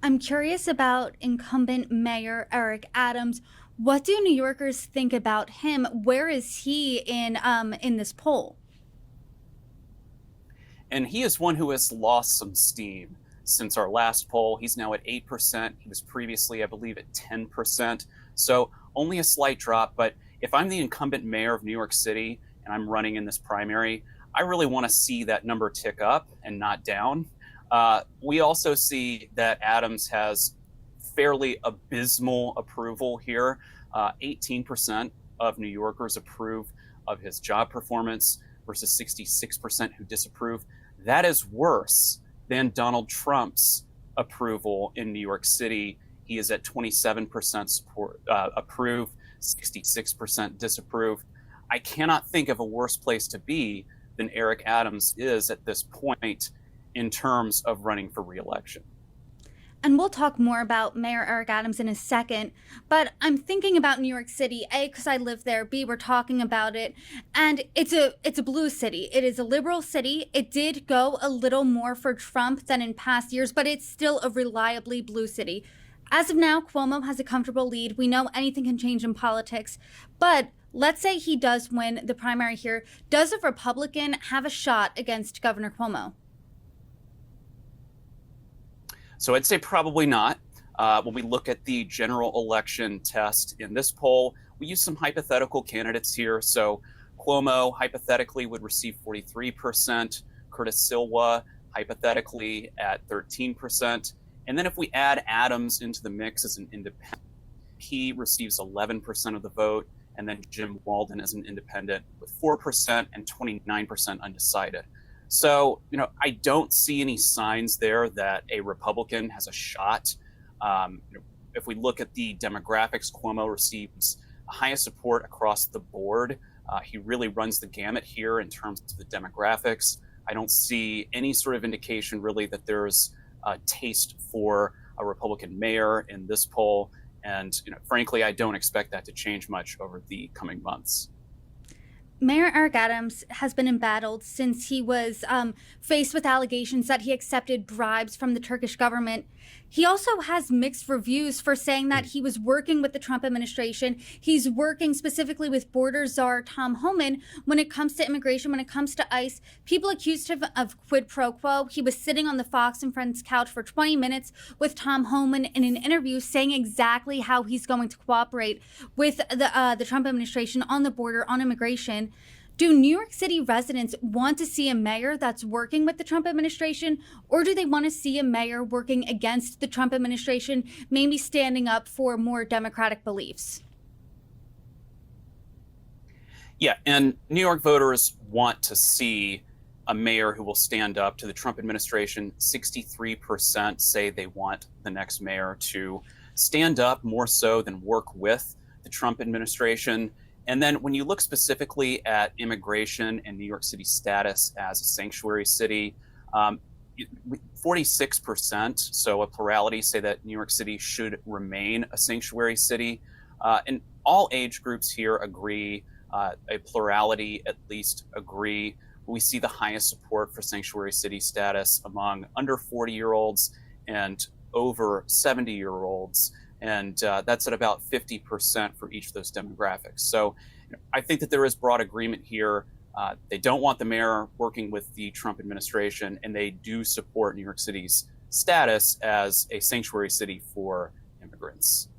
I'm curious about incumbent Mayor Eric Adams. What do New Yorkers think about him? Where is he in this poll? And he is one who has lost some steam since our last poll. He's now at 8%. He was previously, I believe, at 10%. So only a slight drop. But if I'm the incumbent mayor of New York City and I'm running in this primary, I really want to see that number tick up and not down. We also see that Adams has fairly abysmal approval here. 18% of New Yorkers approve of his job performance versus 66% who disapprove. That is worse than Donald Trump's approval in New York City. He is at 27% support, approve, 66% disapprove. I cannot think of a worse place to be than Eric Adams is at this point in terms of running for reelection. And we'll talk more about Mayor Eric Adams in a second. But I'm thinking about New York City, A, because I live there, B, we're talking about it. And it's a blue city. It is a liberal city. It did go a little more for Trump than in past years, but it's still a reliably blue city. As of now, Cuomo has a comfortable lead. We know anything can change in politics. But let's say he does win the primary here. Does a Republican have a shot against Governor Cuomo? So I'd say probably not. When we look at the general election test in this poll, we use some hypothetical candidates here. So Cuomo hypothetically would receive 43%, Curtis Silva hypothetically at 13%. And then if we add Adams into the mix as an independent, he receives 11% of the vote. And then Jim Walden as an independent with 4% and 29% undecided. So, I don't see any signs there that a Republican has a shot. If we look at the demographics, Cuomo receives the highest support across the board. He really runs the gamut here in terms of the demographics. I don't see any sort of indication really that there's a taste for a Republican mayor in this poll. And, frankly, I don't expect that to change much over the coming months. Mayor Eric Adams has been embattled since he was faced with allegations that he accepted bribes from the Turkish government. He also has mixed reviews for saying that he was working with the Trump administration. He's working specifically with border czar Tom Homan when it comes to immigration, when it comes to ICE. People accused him of quid pro quo. He was sitting on the Fox and Friends couch for 20 minutes with Tom Homan in an interview saying exactly how he's going to cooperate with the Trump administration on the border, on immigration. Do New York City residents want to see a mayor that's working with the Trump administration, or do they want to see a mayor working against the Trump administration, maybe standing up for more democratic beliefs? Yeah, and New York voters want to see a mayor who will stand up to the Trump administration. 63% say they want the next mayor to stand up more so than work with the Trump administration. And then when you look specifically at immigration and New York City's status as a sanctuary city, 46%, so a plurality, say that New York City should remain a sanctuary city. And all age groups here agree, a plurality at least agree. We see the highest support for sanctuary city status among under 40-year-olds and over 70-year-olds. And that's at about 50% for each of those demographics. So I think that there is broad agreement here. They don't want the mayor working with the Trump administration, and they do support New York City's status as a sanctuary city for immigrants.